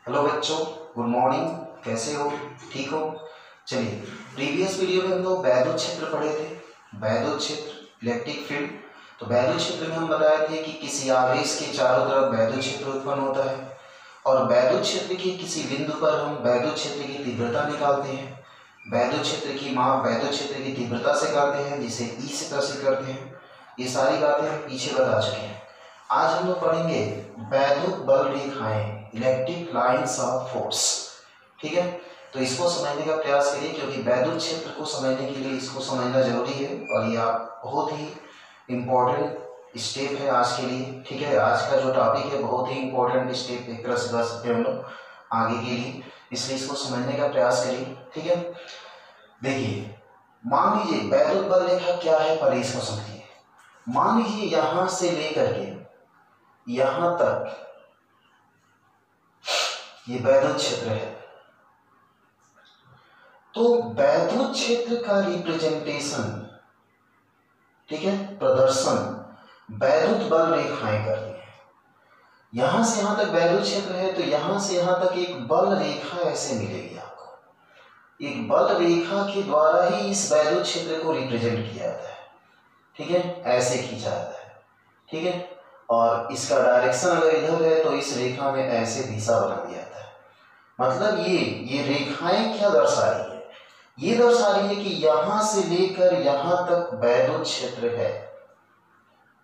Hello बच्चों, good morning. कैसे हो? ठीक हो? चलिए, प्रीवियस वीडियो में हम लोग वैद्युत क्षेत्र पढ़े थे। वैद्युत क्षेत्र, इलेक्ट्रिक फील्ड। तो वैद्युत क्षेत्र में हम बताए थे कि किसी आवेश के चारों तरफ वैद्युत क्षेत्र उत्पन्न होता है और वैद्युत क्षेत्र के किसी बिंदु पर हम वैद्युत क्षेत्र की तीव्रता निकालते हैं। वैद्युत क्षेत्र की माप वैद्युत क्षेत्र की तीव्रता से करते हैं, जिसे ई से प्रदर्शित करते हैं। ये सारी बातें हम पीछे बता चुके हैं। आज हम लोग पढ़ेंगे वैद्युत बल रेखाएं, इलेक्ट्रिक लाइन्स ऑफ फोर्स। ठीक है, तो इसको समझने का प्रयास करिए, क्योंकि वैद्युत क्षेत्र को समझने के लिए इसको समझना जरूरी है और ये आप बहुत ही इम्पोर्टेंट स्टेप है आज के लिए। ठीक है, आज का जो टॉपिक है बहुत ही इम्पोर्टेंट स्टेप एक तरह से कह सकते हैं हम लोग आगे के लिए, इसलिए इसको समझने का प्रयास करिए। ठीक है, देखिए, मान लीजिए वैद्युत बल रेखा क्या है, पहले इसको समझिए। मान लीजिए यहां से लेकर के यहां तक ये वैद्युत क्षेत्र है, तो वैद्युत क्षेत्र का रिप्रेजेंटेशन, ठीक है, प्रदर्शन वैद्युत बल रेखाएं करती है। यहां से यहां तक वैद्युत क्षेत्र है, तो यहां से यहां तक एक बल रेखा ऐसे मिलेगी आपको। एक बल रेखा के द्वारा ही इस वैद्युत क्षेत्र को रिप्रेजेंट किया जाता है। ठीक है, ऐसे खींचा जाता है। ठीक है, और इसका डायरेक्शन अगर इधर है तो इस रेखा में ऐसे दिशा बना दिया जाता है। मतलब ये रेखाएं क्या दर्शा रही है? ये दर्शा रही है कि यहां से लेकर यहां तक वैद्युत क्षेत्र है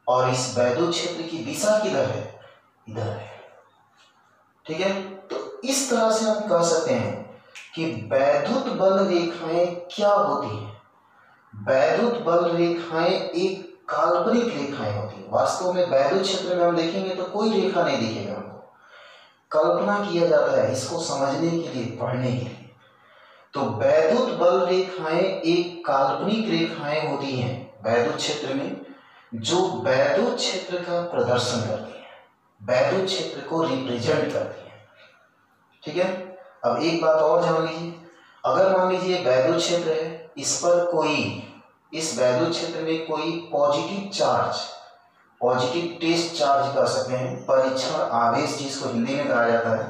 और इस वैद्युत क्षेत्र की दिशा किधर है? इधर है। ठीक है, तो इस तरह से हम कह सकते हैं कि वैद्युत बल रेखाएं क्या होती हैं? वैद्युत बल रेखाएं एक काल्पनिक रेखाएं होती है। वास्तव में वैद्युत क्षेत्र में हम देखेंगे तो कोई रेखा नहीं दिखेगा, हमको कल्पना किया जाता है इसको समझने के लिए, पढ़ने के लिए। तो वैद्युत बल रेखाएं एक काल्पनिक रेखाएं होती हैं वैद्युत क्षेत्र में, जो वैद्युत क्षेत्र का प्रदर्शन करती हैं, वैद्युत क्षेत्र को रिप्रेजेंट करती हैं। ठीक है, अब एक बात और जान लीजिए, अगर मान लीजिए वैद्युत क्षेत्र है, इस पर कोई, इस वैद्युत क्षेत्र में कोई positive charge, positive test charge कह सकते हैं, परीक्षण आवेश जिसको हिंदी में कहा जाता है,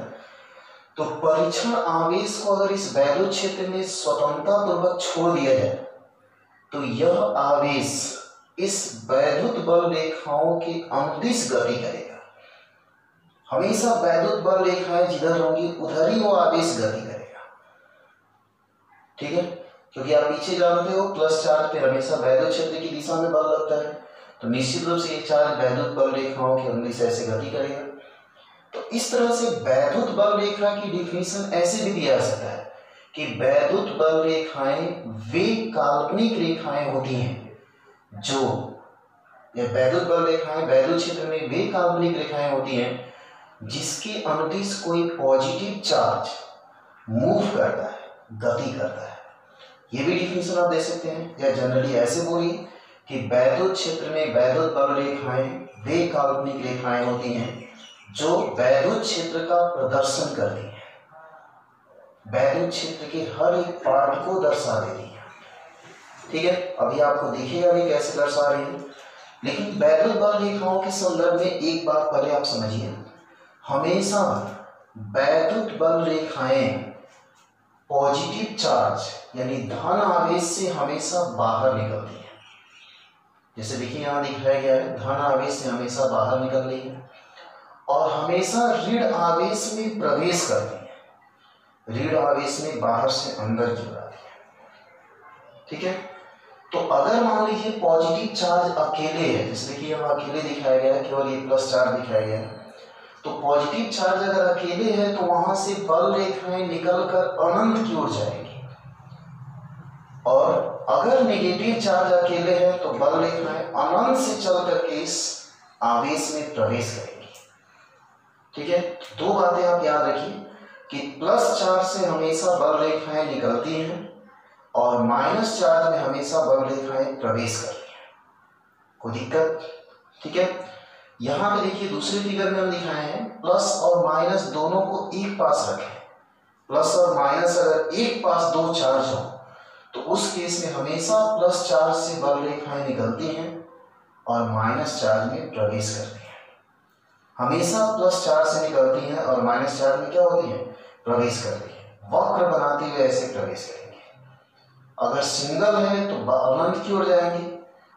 तो परीक्षण आवेश को अगर इस वैद्युत क्षेत्र में स्वतंत्रता पूर्वक छोड़ दिया जाए तो यह आवेश इस वैद्युत बल रेखाओं के अनुदिश गति करेगा। हमेशा वैद्युत बल रेखाएं जिधर होंगी उधर ही वो आवेश गति करेगा। ठीक है, क्योंकि आप पीछे जानते हो प्लस चार्ज पे हमेशा वैद्युत क्षेत्र की दिशा में बल लगता है, तो निश्चित रूप से ये चार्ज वैद्युत बल रेखाओं के अनुदिश ऐसे गति करेगा। तो इस तरह से वैद्युत बल रेखा की डिफिनीशन ऐसे भी दिया जा सकता है कि वैद्युत बल रेखाएं वे काल्पनिक रेखाएं होती हैं, जो ये वैद्युत बल रेखाएं वैद्युत क्षेत्र में वे काल्पनिक रेखाएं होती हैं जिसके अनुदिश कोई पॉजिटिव चार्ज मूव करता है, गति करता है। ये भी डिफिनीशन आप दे सकते हैं, या जनरली ऐसे बोलिए कि वैद्युत क्षेत्र में वैद्युत बल रेखाएं वे काल्पनिक रेखाएं होती हैं जो वैद्युत क्षेत्र का प्रदर्शन करती है, वैद्युत क्षेत्र के हर एक पार्ट को दर्शा देती है। ठीक है, अभी आपको दिखेगा भी कैसे दर्शा रही है, लेकिन वैद्युत बल रेखाओं के संदर्भ में एक बात पहले आप समझिए, हमेशा वैद्युत बल रेखाएं पॉजिटिव चार्ज यानी धन आवेश से हमेशा बाहर निकलती है। जैसे देखिए यहां दिखाया गया है, धन आवेश से हमेशा बाहर निकल रही है और हमेशा ऋण आवेश में प्रवेश करती है, ऋण आवेश में बाहर से अंदर की ओर आती है। ठीक है, तो अगर मान लीजिए पॉजिटिव चार्ज अकेले है, जैसे देखिए यहाँ अकेले दिखाया गया है, केवल ये प्लस चार्ज दिखाया गया है, तो पॉजिटिव चार्ज अगर अकेले है तो वहां से बल रेखाएं निकलकर अनंत की ओर जाएगी, और अगर नेगेटिव चार्ज अकेले है तो बल रेखाएं अनंत से चल करके इस आवेश में प्रवेश करेगी। ठीक है, दो बातें आप याद रखिए कि प्लस चार्ज से हमेशा बल रेखाएं निकलती हैं और माइनस चार्ज में हमेशा बल रेखाएं प्रवेश करती हैं। कोई दिक्कत? ठीक है, यहां पे देखिए दूसरे फिगर में हम दिखाए हैं प्लस और माइनस दोनों को एक पास रखें। प्लस और माइनस अगर एक पास दो चार्ज हो तो उस केस में हमेशा प्लस चार्ज से बल रेखाएं निकलती हैं और माइनस चार्ज में प्रवेश करती हैं। हमेशा +4 से निकलती हैं और -4 में क्या होती है, प्रवेश करती है। वक्र बनाते हुए ऐसे प्रवेश करेंगे। अगर सिंगल है तो अनंत की ओर जाएंगे,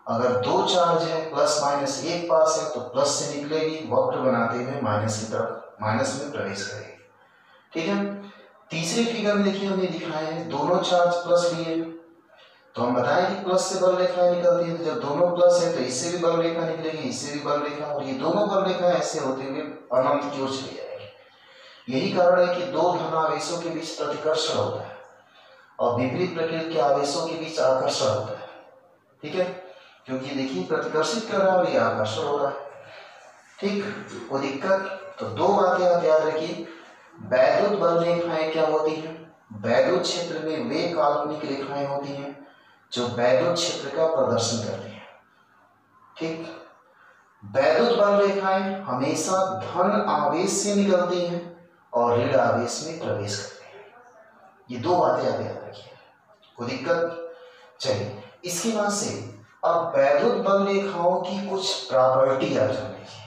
अगर 2 चार्ज है +-1 पास है तो प्लस से निकलेगी, वक्र बनाते हुए माइनस की तरफ, माइनस में प्रवेश करेगी। ठीक है। तीसरी फिगर में देखिए हमने दिखाए हैं दोनों चार्ज प्लस लिए, तो हम बताएं कि प्लस से बल रेखाएं निकलती है, तो जब दोनों प्लस है तो इससे भी बल रेखा निकलेगी, इससे भी बल रेखा, और ये दोनों बल रेखा ऐसे होते हुए अनंत की ओर चली जाएगी। यही कारण है कि दो धन आवेशों के बीच प्रतिकर्षण होता है और विपरीत प्रकृति के आवेशों के बीच आकर्षण होता है। ठीक है, क्योंकि देखिए प्रतिकर्षित कर रहा है और ये आकर्षण हो रहा है। ठीक, कोई दिक्कत? तो दो बातें आप याद रखिए, वैद्युत बल रेखाएं क्या होती हैं, वैद्युत क्षेत्र में वे काल्पनिक रेखाएं होती हैं जो वैद्युत क्षेत्र का प्रदर्शन करती हैं। ठीक, वैद्युत बल रेखाएं हमेशा धन आवेश से निकलती हैं और ऋण आवेश में प्रवेश करती हैं। ये दो बातें आप याद रखिए, कोई दिक्कत? चलिए, इसके बाद से अब वैद्युत बल रेखाओं की कुछ प्रॉपर्टी आप जान लीजिए।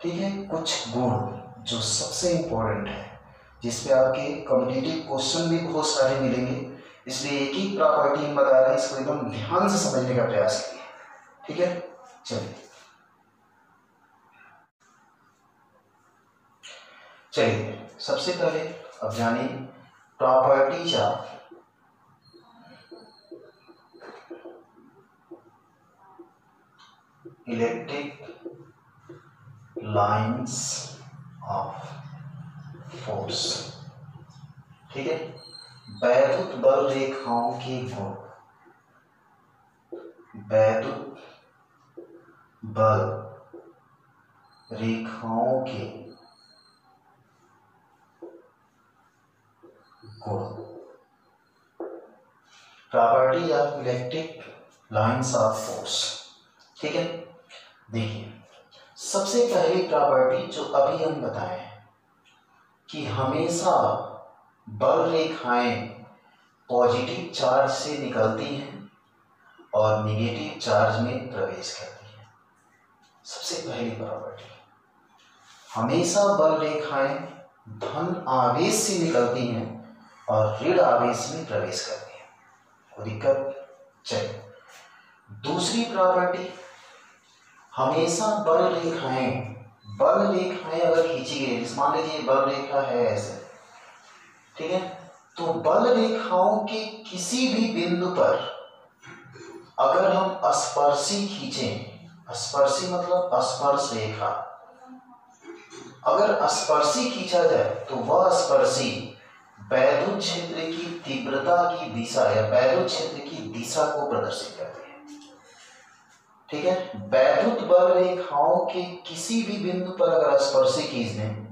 ठीक है, कुछ गुण जो सबसे इंपॉर्टेंट है, जिसपे आपके कॉम्पिटिटिव क्वेश्चन भी बहुत सारे मिलेंगे, इसलिए एक ही प्रॉपर्टी हम बता रहे हैं, इसको एकदम ध्यान से समझने का प्रयास करिए। ठीक है, चलिए सबसे पहले अब जानिए properties of electric lines of force. ठीक है, वैद्युत बल रेखाओं के गुण, वैद्युत बल रेखाओं के गुण, properties of electric lines of force. ठीक है, देखिए सबसे पहली प्रॉपर्टी जो अभी हम बताए कि हमेशा बल रेखाएं पॉजिटिव चार्ज से निकलती हैं और नेगेटिव चार्ज में प्रवेश करती हैं। सबसे पहली प्रॉपर्टी, हमेशा बल रेखाएं धन आवेश से निकलती हैं और ऋण आवेश में प्रवेश करती हैं। कोई दिक्कत? चलिए, दूसरी प्रॉपर्टी, हमेशा बल रेखाएं अगर खींची गई, मान लीजिए बल रेखा है ऐसे, ठीक है, तो बल रेखाओं के किसी भी बिंदु पर अगर हम स्पर्शी खींचें, स्पर्शी मतलब स्पर्श रेखा, अगर स्पर्शी खींचा जाए तो वह स्पर्शी वैद्युत क्षेत्र की तीव्रता की दिशा या वैद्युत क्षेत्र की दिशा को प्रदर्शित करती है। ठीक है, वैद्युत बल रेखाओं के किसी भी बिंदु पर अगर स्पर्शी खींच दें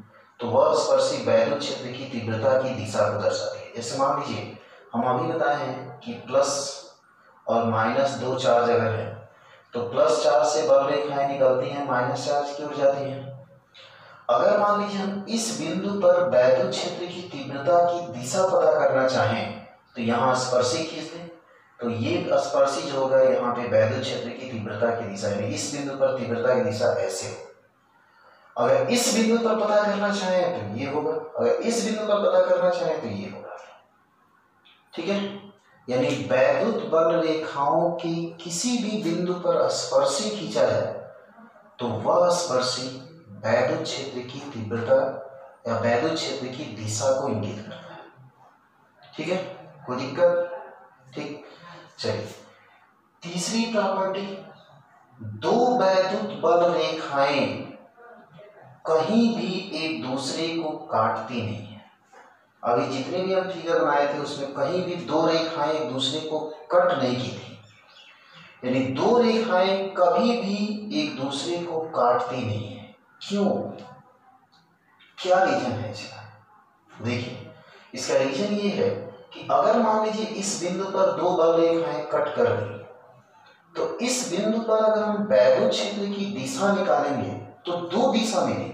तो वह स्पर्शी वैद्युत क्षेत्र की तीव्रता की दिशा को दर्शाती है। जैसे मान लीजिए हम अभी बताए हैं कि प्लस और माइनस दो चार्ज अगर है तो +4 से बल रेखाएं निकलती हैं, -चार्ज की ओर जाती हैं। अगर मान लीजिए हम इस बिंदु पर वैद्युत क्षेत्र की तीव्रता की दिशा पता करना चाहें तो यहाँ स्पर्शी खींच दें, तो ये स्पर्शी जो होगा यहाँ पे वैद्युत क्षेत्र की तीव्रता की दिशा, यानी इस बिंदु पर तीव्रता की दिशा ऐसे हो। अगर इस बिंदु पर पता करना चाहें तो ये होगा, अगर इस बिंदु पर पता करना चाहें तो ये होगा। ठीक है, यानी वैद्युत बल रेखाओं के किसी भी बिंदु पर स्पर्शी खींचा जाए तो वह स्पर्शी वैद्युत क्षेत्र की तीव्रता या वैद्युत क्षेत्र की दिशा को इंगित करता है। ठीक है, कोई दिक्कत? ठीक, चलिए तीसरी प्रॉपर्टी, दो वैद्युत बल रेखाएं कहीं भी एक दूसरे को काटती नहीं है। अभी जितने भी हम फिगर बनाए थे उसमें कहीं भी दो रेखाएं एक दूसरे को कट नहीं की थी, यानी दो रेखाएं कभी भी एक दूसरे को काटती नहीं है। क्यों? क्या रीजन है इसका? देखिए, इसका रीजन ये है कि अगर मान लीजिए इस बिंदु पर दो बल रेखाएं कट कर दी तो इस बिंदु पर अगर हम वैद्युत क्षेत्र की दिशा निकालेंगे तो दो दिशा मिलेंगी।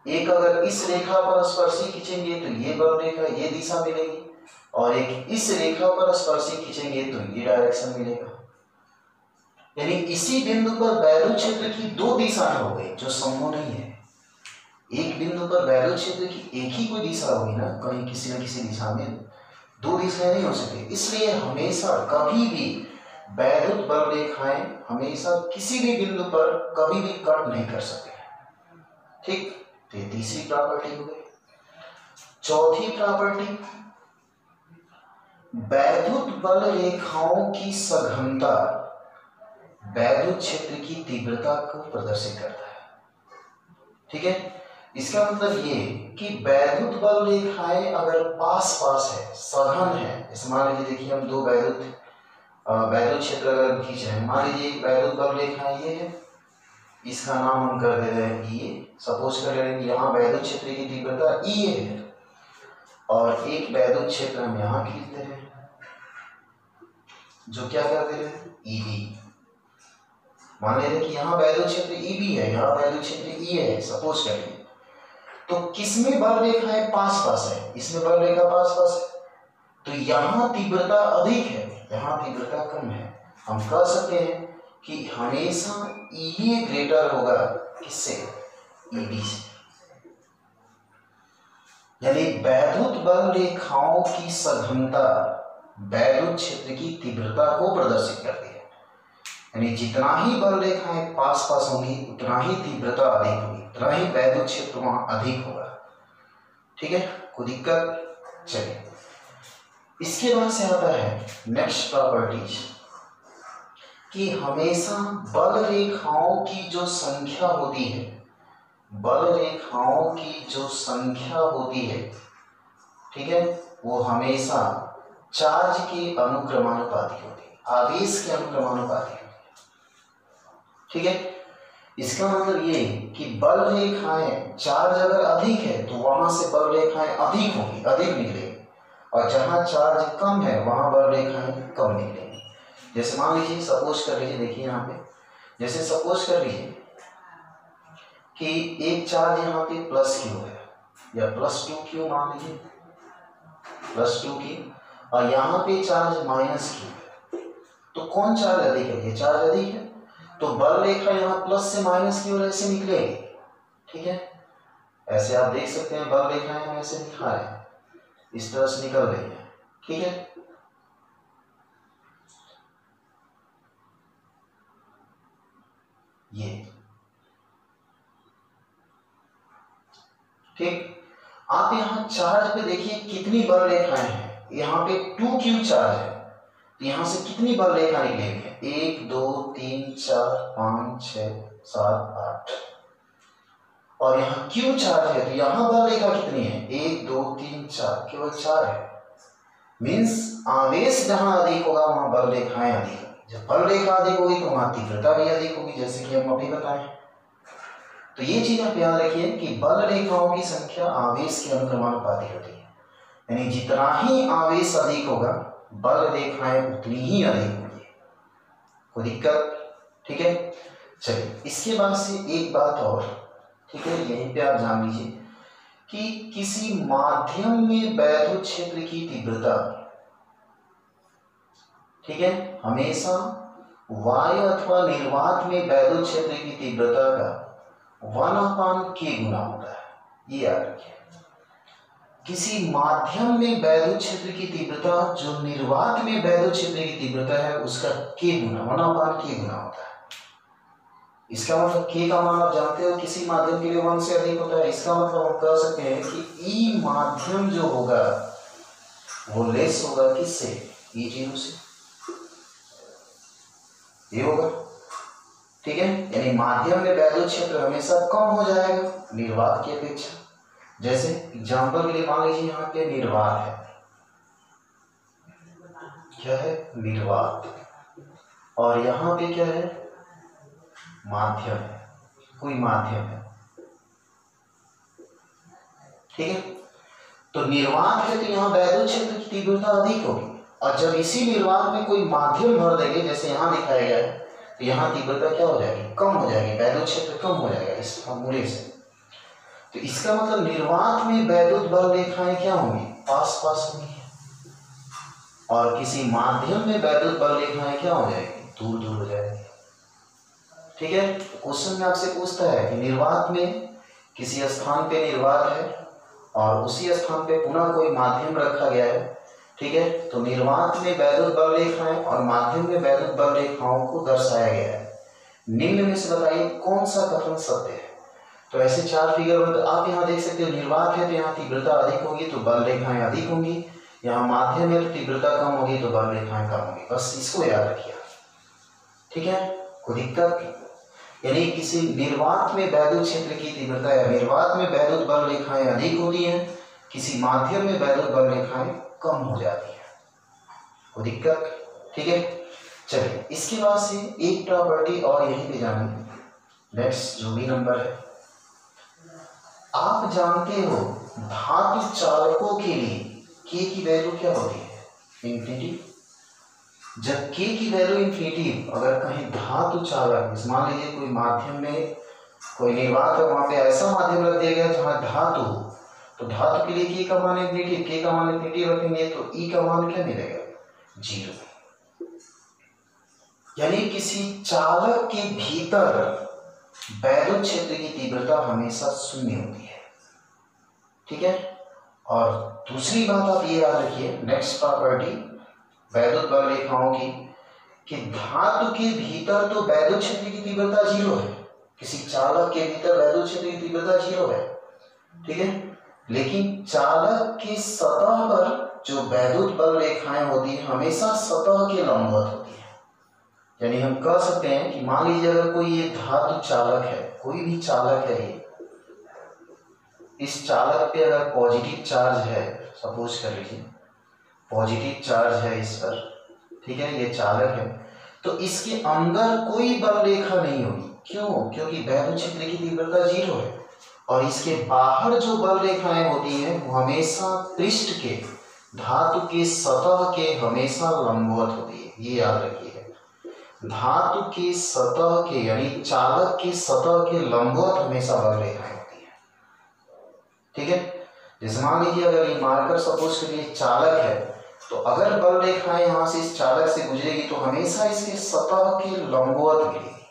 एक अगर इस रेखा पर स्पर्शी खींचेंगे तो ये बल रेखा ये दिशा मिलेगी, और एक इस रेखा पर स्पर्शी खींचेंगे तो ये डायरेक्शन मिलेगा। यानी इसी बिंदु पर वैद्युत क्षेत्र की दो दिशाएं हो गई जो संभव नहीं है। एक बिंदु पर वैद्युत क्षेत्र की एक ही कोई दिशा होगी ना, कहीं किसी न किसी दिशा में, दो दिशाएं नहीं हो सकती। इसलिए हमेशा कभी भी वैद्युत बल रेखाएं हमेशा किसी भी बिंदु पर कभी भी कट नहीं कर सकते। ठीक, तो ये तीसरी प्रॉपर्टी हो गई। चौथी प्रॉपर्टी, वैद्युत बल रेखाओं की सघनता वैद्युत क्षेत्र की तीव्रता को प्रदर्शित करता है। ठीक है, इसका मतलब ये कि वैद्युत बल रेखाएं अगर पास पास है, सघन है, जैसे मान लीजिए, देखिए हम दो वैद्युत क्षेत्र अगर खींच रहे हैं, मान लीजिए एक वैद्युत बल रेखा ये है, इसका नाम हम कर दे रहे हैं ई। सपोज कर रहे हैं यहाँ वैद्युत क्षेत्र की तीव्रता ई है और एक वैद्युत क्षेत्र हम यहाँ खींच दे रहे हैं जो क्या कर दे रहे हैं, ई बी। मान लेते कि यहाँ वैद्युत क्षेत्र ई बी है, यहाँ वैद्युत क्षेत्र ई है, सपोज करिए। तो किसमें बल रेखाएं पास पास है, इसमें बल रेखा पास पास है, तो यहाँ तीव्रता अधिक है, यहाँ तीव्रता कम है। हम कह सकते हैं कि हमेशा ई ग्रेटर होगा किससे, ई बी से। यानी वैद्युत बल रेखाओं की सघनता वैद्युत क्षेत्र की तीव्रता को प्रदर्शित करती है। यानी जितना ही बल रेखाएं पास पास होंगी उतना ही तीव्रता अधिक होगी, उतना ही वैद्युत क्षेत्र वहां अधिक होगा। ठीक है, कोई दिक्कत? चलिए, इसके बाद से आता है नेक्स्ट प्रॉपर्टीज कि हमेशा बल रेखाओं की जो संख्या होती है, बल रेखाओं की जो संख्या होती है, ठीक है, वो हमेशा चार्ज के अनुक्रमानुपाती होती है, आवेश के अनुक्रमानुपाती होती है। ठीक है, इसका मतलब ये कि बल रेखाएं, चार्ज अगर अधिक है तो वहां से बल रेखाएं अधिक होंगी, अधिक निकलेंगी, और जहां चार्ज कम है वहां बल रेखाएं कम निकलेंगी। जैसे मान लीजिए, सपोज कर लीजिए, देखिए यहाँ पे, जैसे सपोज कर लीजिए कि एक चार्ज यहाँ पे प्लस क्यू है या प्लस 2 क्यू, मान लीजिए प्लस 2 क्यू, और यहाँ पे चार्ज माइनस क्यू है, तो कौन चार्ज अधिक है, ये चार्ज अधिक है, तो बल रेखा यहाँ प्लस से माइनस की ओर ऐसे निकलेगी। ठीक है, ऐसे आप देख सकते हैं बल रेखाएं हम ऐसे दिखा रहे हैं, इस तरह से निकल रही है। ठीक है, ये ठीक, आप यहाँ चार्ज पे देखिए कितनी बल रेखाएं हैं, यहाँ पे 2q चार्ज है, तो यहाँ से कितनी बल रेखा निकलेगी, 1 2 3 4 5 6 7 8, और यहाँ q चार्ज है तो यहाँ बल रेखा कितनी है, 1 2 3 4, केवल 4 है। मीन्स आवेश जहां अधिक होगा वहां बल रेखाएं अधिक होगी, जब बल रेखा अधिक होगी तो वहां तीव्रता भी अधिक होगी, जैसे कि हम अभी बताएं। तो ये चीज आप याद रखिए कि बल रेखाओं की संख्या आवेश के अनुक्रमानुपाती होती है, यानी जितना ही आवेश अधिक होगा बल रेखाएं उतनी ही अधिक होंगी। कोई दिक्कत? ठीक है, चलिए, इसके बाद से एक बात और, ठीक है, यहीं पे आप जान लीजिए कि किसी माध्यम में वैद्युत क्षेत्र की तीव्रता, ठीक है, हमेशा वायु अथवा निर्वात में वैद्युत क्षेत्र की तीव्रता का 1/k गुना होता है। ये याद रखिए, किसी माध्यम में वैद्युत क्षेत्र की तीव्रता जो निर्वात में वैद्युत क्षेत्र की तीव्रता है उसका k गुना, 1/k गुना होता है। इसका मतलब k का मान आप जानते हो किसी माध्यम के लिए 1 से अधिक होता है। इसका मतलब हम कह सकते हैं कि ई माध्यम जो होगा वो लेस होगा किससे, E0 से, ये होगा। ठीक है, यानी माध्यम में वैद्युत क्षेत्र हमेशा कम हो जाएगा निर्वात की अपेक्षा। जैसे एग्जाम्पल के लिए मान लीजिए यहाँ पे निर्वात है, क्या है, निर्वात, और यहाँ पे क्या है, माध्यम है, कोई माध्यम है। ठीक है, तो निर्वात है तो यहाँ वैद्युत क्षेत्र की तीव्रता अधिक होगी, और जब इसी निर्वात में कोई माध्यम भर देंगे जैसे यहाँ दिखाया गया है तो यहाँ तीव्रता क्या हो जाएगी, कम हो जाएगी, वैद्युत क्षेत्र कम हो जाएगा इस फॉर्मूले से। तो इसका मतलब निर्वात में वैद्युत बल रेखाएं क्या होंगी, पास पास होंगी, और किसी माध्यम में वैद्युत बल रेखाएं क्या हो जाएगी, दूर दूर हो जाएगी। ठीक है। क्वेश्चन में आपसे पूछता है कि निर्वात में किसी स्थान पे निर्वात है और उसी स्थान पे पुनः कोई माध्यम रखा गया है, ठीक है। तो निर्वात में वैद्युत बल रेखाएं और माध्यम में वैद्युत बल रेखाओं को दर्शाया गया है। निम्न में से बताइए कौन सा कथन सत्य है। तो ऐसे चार फिगर में आप यहाँ देख सकते हो, निर्वात है तो यहाँ तीव्रता अधिक होगी तो बल रेखाएं अधिक होंगी, यहाँ माध्यम है तो तीव्रता कम होगी तो बल रेखाएं कम होगी। बस इसको याद रखिए, ठीक है, कोई दिक्कत। यानी किसी निर्वात में वैद्युत क्षेत्र की तीव्रता या निर्वात में वैद्युत बल रेखाएं अधिक होती हैं, किसी माध्यम में वैद्युत बल रेखाएं कम हो जाती हैं, कोई दिक्कत, ठीक है। चलिए इसके बाद से एक प्रॉपर्टी और यहीं पे जानी, नेक्स्ट जो भी नंबर है। आप जानते हो धातु चालकों के लिए के की वैल्यू क्या होती है, इंफिनिटी। जब के की वैल्यू इंफिनिटी, अगर कहीं धातु चालक, मान लीजिए कोई माध्यम में कोई निर्वात है, वहां पे ऐसा माध्यम रख दिया गया जहां धातु, तो धातु के लिए के का मान इंफिनिटी, के का मान इंफिनिटी रखेंगे तो ई का मान क्या मिलेगा, 0। यानी किसी चालक के भीतर वैद्युत क्षेत्र की तीव्रता हमेशा 0 होती है, ठीक है। और दूसरी बात आप ये याद रखिए, नेक्स्ट प्रॉपर्टी वैद्युत बल रेखाओं की, कि धातु के भीतर तो वैद्युत क्षेत्र की तीव्रता 0 है, किसी चालक के भीतर वैद्युत क्षेत्र की तीव्रता 0 है, ठीक है। लेकिन चालक की सतह पर जो वैद्युत बल रेखाएं होती है हमेशा सतह के लंबवत होती है। यानी हम कह सकते हैं कि मान लीजिए अगर कोई ये धातु चालक है, कोई भी चालक है ये, इस चालक पे अगर पॉजिटिव चार्ज है, सपोज कर लीजिए पॉजिटिव चार्ज है इस पर, ठीक है, ये चालक है, तो इसके अंदर कोई बल रेखा नहीं होगी। क्यों? क्योंकि वैद्युत क्षेत्र की तीव्रता 0 है। और इसके बाहर जो बल रेखाएं होती हैं वो हमेशा पृष्ठ के, धातु के सतह के हमेशा लंबवत होती है, ये याद रखिए। धातु की सतह के यानी चालक की सतह के लंबवत हमेशा बल रेखाएं होती है, ठीक है। जैसे मान लीजिए अगर ये मार्कर सपोज करिए चालक है, तो अगर बल रेखाएं यहाँ से इस चालक से गुजरेगी तो हमेशा इसके सतह के लंबवत मिलेगी,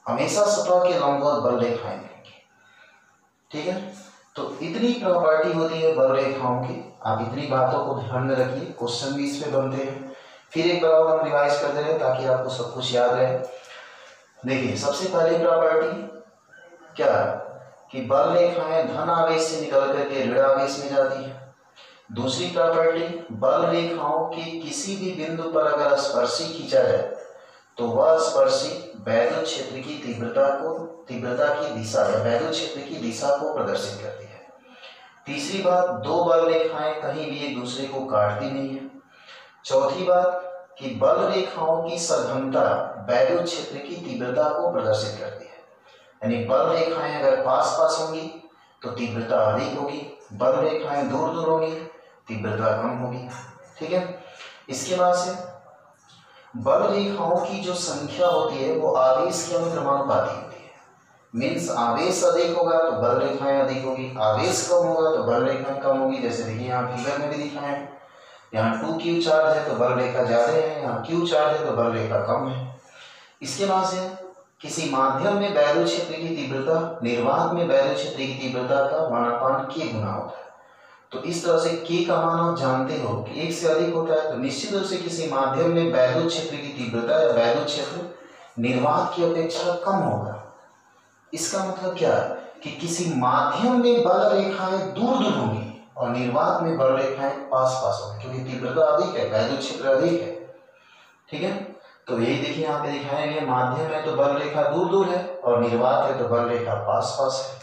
हमेशा सतह के लंबवत बल रेखाएं मिलेंगी, ठीक है। तो इतनी प्रॉपर्टी होती है बल रेखाओं की, आप इतनी बातों को ध्यान में रखिए, क्वेश्चन भी इस पे बनते हैं। फिर एक बार और हम रिवाइज करते रहे ताकि आपको सब कुछ याद रहे। देखिए सबसे पहली प्रॉपर्टी क्या है कि बल रेखाएं धन आवेश से निकल करके ऋण आवेश में जाती है। दूसरी प्रॉपर्टी, बल रेखाओं के किसी भी बिंदु पर अगर स्पर्शी खींचा जाए तो वह स्पर्शी वैद्युत क्षेत्र की तीव्रता की दिशा या वैद्युत क्षेत्र की दिशा को प्रदर्शित करती है। तीसरी बात, दो बल रेखाएं कहीं भी एक दूसरे को काटती नहीं है। चौथी बात कि बल रेखाओं की सघनता वैद्युत क्षेत्र की तीव्रता को प्रदर्शित करती है। यानी बल रेखाएं अगर पास पास होंगी तो तीव्रता अधिक होगी, बल रेखाएं दूर दूर होंगी तीव्रता कम होगी, ठीक है। इसके बाद से बल रेखाओं की जो संख्या होती है वो आवेश के अनुक्रमानुपाती होती है। मीन्स आवेश अधिक होगा तो बल रेखाएं अधिक होगी, आवेश कम होगा तो बल रेखाएं कम होगी। जैसे देखिए यहाँ फिगर में भी दिखाया है, यहाँ 2q चार्ज है तो बल रेखा ज्यादा है, यहाँ q चार्ज है तो बल रेखा कम है। इसके बाद से किसी माध्यम में वैद्युत क्षेत्र की तीव्रता निर्वात में वैद्युत क्षेत्र की तीव्रता का 1/k गुना होता है। तो इस तरह से k का मान आप जानते हो कि 1 से अधिक होता है तो निश्चित रूप से किसी माध्यम में वैद्युत क्षेत्र की तीव्रता या वैद्युत क्षेत्र निर्वात की अपेक्षा कम होगा। इसका मतलब क्या है कि किसी माध्यम में बल रेखाएं दूर दूर होंगी और निर्वात में बल रेखाएं पास पास होंगी, क्योंकि तीव्रता अधिक है, वैद्युत क्षेत्र अधिक है, ठीक है। तो यही देखिए यहाँ पे दिखाएंगे, माध्यम है तो बल रेखा दूर दूर है और निर्वात है तो बल रेखा पास पास है,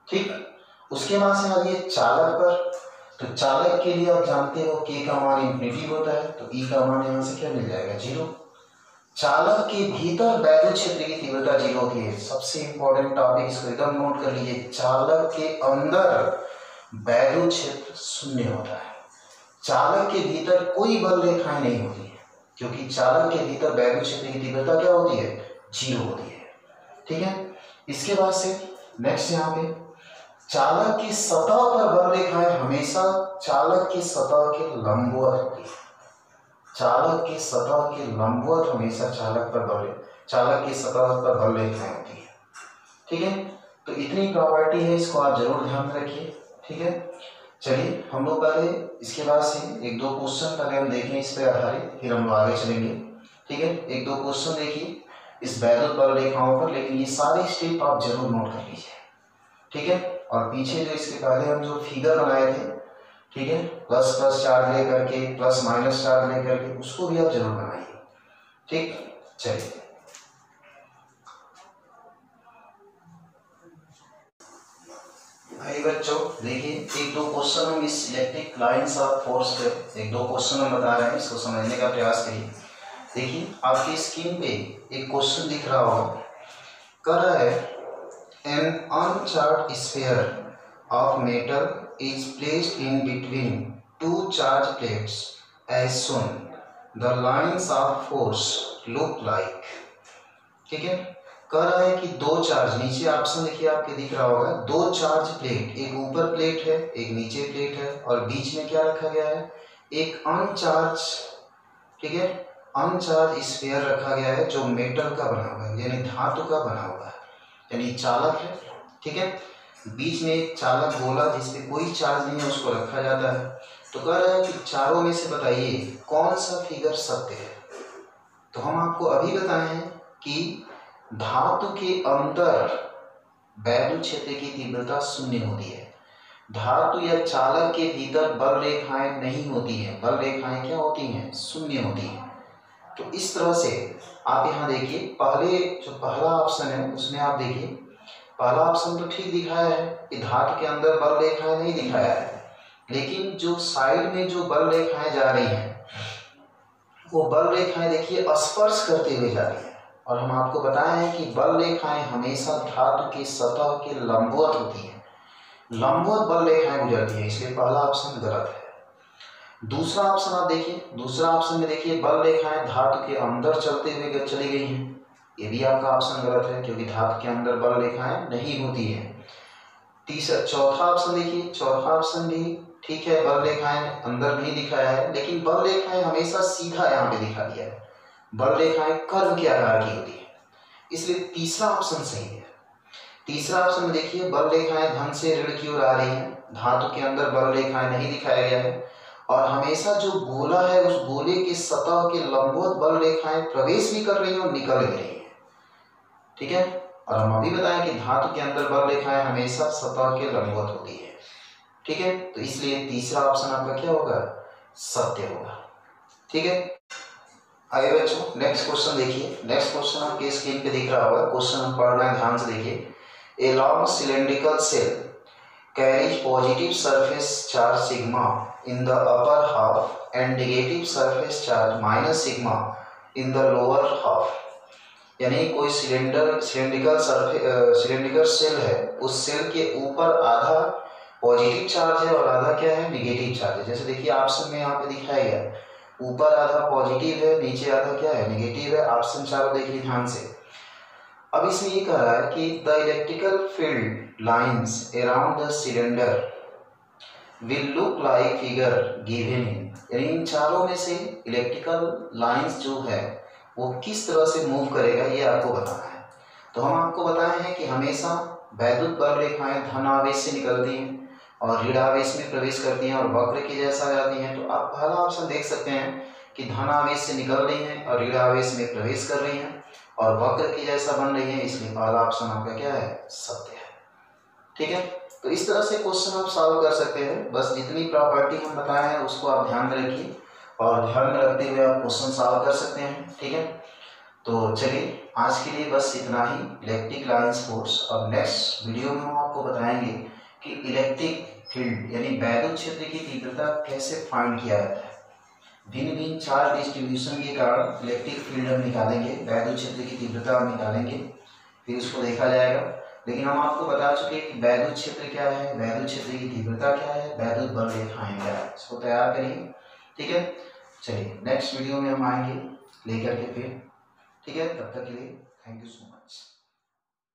ठीक। उसके बाद से आइए चालक पर। तो चालक के लिए आप जानते हो k का मान इंफिनिटी होता है तो e का मान यहाँ से क्या मिल जाएगा, 0। चालक के भीतर वैद्युत क्षेत्र की तीव्रता 0 होती है। सबसे इंपॉर्टेंट टॉपिक, इसको एकदम नोट कर लीजिए, चालक के अंदर वैद्युत क्षेत्र 0 होता है। चालक के भीतर कोई बल रेखाएं नहीं होती है, क्योंकि चालक के भीतर वैद्युत क्षेत्र की तीव्रता क्या होती है, 0 होती है, ठीक है। इसके बाद से नेक्स्ट यहाँ पे चालक की सतह पर बल रेखाएं हमेशा चालक की सतह के लंबवत होती है। चालक की सतह के लंबवत हमेशा चालक पर बल, चालक की सतह पर बल रेखाएं होती है। ठीक है, तो इतनी प्रॉपर्टी है, इसको आप जरूर ध्यान में रखिए। ठीक है, चलिए हम लोग पहले इसके बाद से एक दो क्वेश्चन पहले हम देखें इस पे आधारित, फिर हम लोग आगे चलेंगे। ठीक है, एक दो क्वेश्चन देखिए इस वैद्युत बल रेखाओं पर, लेकिन ये सारे स्टेप आप जरूर नोट कर लीजिए। ठीक है, और पीछे जो इसके पहले हम जो फिगर बनाए थे, ठीक है, प्लस प्लस चार्ज लेकर के, प्लस माइनस चार्ज लेकर के, उसको भी आप जरूर बनाइए। ठीक, चलिए भाई बच्चों देखिए, एक दो क्वेश्चन हम इस इलेक्ट्रिक लाइन्स ऑफ फोर्स पे एक दो क्वेश्चन हम बता रहे हैं, इसको समझने का प्रयास करिए। देखिए आपकी स्क्रीन पे एक क्वेश्चन दिख रहा होगा, कर रहा है an uncharge sphere of metal is placed in between two charge plates as shown, the lines of force look like. ठीक है, कह रहा है कि दो चार्ज, नीचे ऑप्शन देखिए आपके दिख रहा होगा, दो चार्ज प्लेट, एक ऊपर प्लेट है एक नीचे प्लेट है, और बीच में क्या रखा गया है, एक अनचार्ज, ठीक है, अनचार्ज स्फीयर रखा गया है जो मेटल का बना हुआ है, यानी धातु का बना हुआ है, यानी चालक है। ठीक है, बीच में एक चालक गोला जिसपे कोई चार्ज नहीं है उसको रखा जाता है। तो कह रहा है कि चारों में से बताइए कौन सा फिगर सत्य है। तो हम आपको अभी बताए हैं कि धातु के अंदर वैद्युत क्षेत्र की तीव्रता शून्य होती है, धातु या चालक के भीतर बल रेखाएं नहीं होती हैं, बल रेखाएं क्या होती हैं, शून्य होती हैं। तो इस तरह से आप यहाँ देखिए, पहले जो पहला ऑप्शन है उसमें आप देखिए, पहला ऑप्शन तो ठीक दिखाया है कि धातु के अंदर बल रेखाएं नहीं दिखाया है, लेकिन जो साइड में जो बल रेखाएं जा रही हैं वो बल रेखाएं देखिए स्पर्श करते हुए जा रही हैं, और हम आपको बताए हैं कि बल रेखाएं हमेशा धातु की सतह के लंबवत होती हैं, लंबवत बल रेखाएं गुजरती हैं, इसलिए पहला ऑप्शन गलत है। दूसरा ऑप्शन आप देखिए, दूसरा ऑप्शन में देखिए बल रेखाएं धातु के अंदर चलते हुए चली गई हैं, ये भी आपका ऑप्शन गलत है क्योंकि धातु के अंदर बल रेखाएं नहीं होती है। तीसरा चौथा ऑप्शन देखिए, चौथा ऑप्शन भी ठीक है, बल रेखाएं अंदर नहीं दिखाया है, लेकिन बल रेखाएं हमेशा सीधा यहाँ पे दिखा दिया है, बल रेखाएं कर्व के आकार की होती है, इसलिए तीसरा ऑप्शन सही है। तीसरा ऑप्शन में देखिए बल रेखाएं धन से ऋण की ओर आ रही हैं, धातु के अंदर बल रेखाएं नहीं दिखाया गया है, और हमेशा जो गोला है उस गोले के सतह के लंबवत बल रेखाएं प्रवेश भी कर रही हैं और निकल भी रही हैं। ठीक है, और हम अभी बताएं कि धातु के अंदर बल रेखाएं हमेशा सतह के लंबवत होती है। ठीक है, तो इसलिए तीसरा ऑप्शन आपका क्या होगा, सत्य होगा। ठीक है, आगे बच्चों नेक्स्ट क्वेश्चन देखिए, नेक्स्ट क्वेश्चन आपके स्क्रीन पे दिख रहा होगा, क्वेश्चन हम पढ़ रहे हैं, ध्यान से देखिए। A long cylindrical cell carries positive surface charge sigma in the upper half and negative surface charge minus sigma in the lower half। यानी कोई सिलेंड्रिकल सेल है, उस सेल के ऊपर आधा पॉजिटिव चार्ज है और आधा क्या है, नेगेटिव चार्ज है। जैसे देखिए ऑप्शन में यहाँ पे दिखाया गया, ऊपर आधा पॉजिटिव है, नीचे आधा क्या है, नेगेटिव है। ऑप्शन चारों देखिए ध्यान से। अब इसमें ये कह रहा है कि the electrical field lines around the cylinder will look like figure given in, यानी इन चारों में से इलेक्ट्रिकल लाइंस जो है वो किस तरह से मूव करेगा ये आपको बताना है। तो हम आपको बताए हैं कि हमेशा वैद्युत बल रेखाएं धन आवेश से निकलती हैं और ऋण आवेश में प्रवेश करती हैं और वक्र के जैसा आ जाती हैं। तो आप पहला ऑप्शन देख सकते हैं कि धन आवेश से निकल रही हैं और ऋण आवेश में प्रवेश कर रही हैं और वक्र के जैसा बन रही है, इसलिए पहला ऑप्शन आपका क्या है, सत्य है। ठीक है, तो इस तरह से क्वेश्चन आप सॉल्व कर सकते हैं। बस जितनी प्रॉपर्टी हम बताए हैं उसको आप ध्यान में रखिए और ध्यान में रखते हुए आप क्वेश्चन सॉल्व कर सकते हैं। ठीक है, तो चलिए आज के लिए बस इतना ही, इलेक्ट्रिक लाइंस फोर्स। और नेक्स्ट वीडियो में हम आपको बताएंगे कि इलेक्ट्रिक फील्ड यानी वैद्युत क्षेत्र की तीव्रता कैसे फाइंड किया जाता है। भिन्न भिन्न चार्ज डिस्ट्रीब्यूशन के कारण इलेक्ट्रिक फील्ड हम निकालेंगे, वैद्युत क्षेत्र की तीव्रता हम निकालेंगे, फिर उसको देखा जाएगा। लेकिन हम आपको बता चुके कि वैद्युत क्षेत्र क्या है, वैद्युत क्षेत्र की तीव्रता क्या है, वैद्युत बल रेखाएं क्या है, इसको तैयार करिए। ठीक है, चलिए नेक्स्ट वीडियो में हम आएंगे लेकर के फिर। ठीक है, तब तक के लिए थैंक यू सो मच।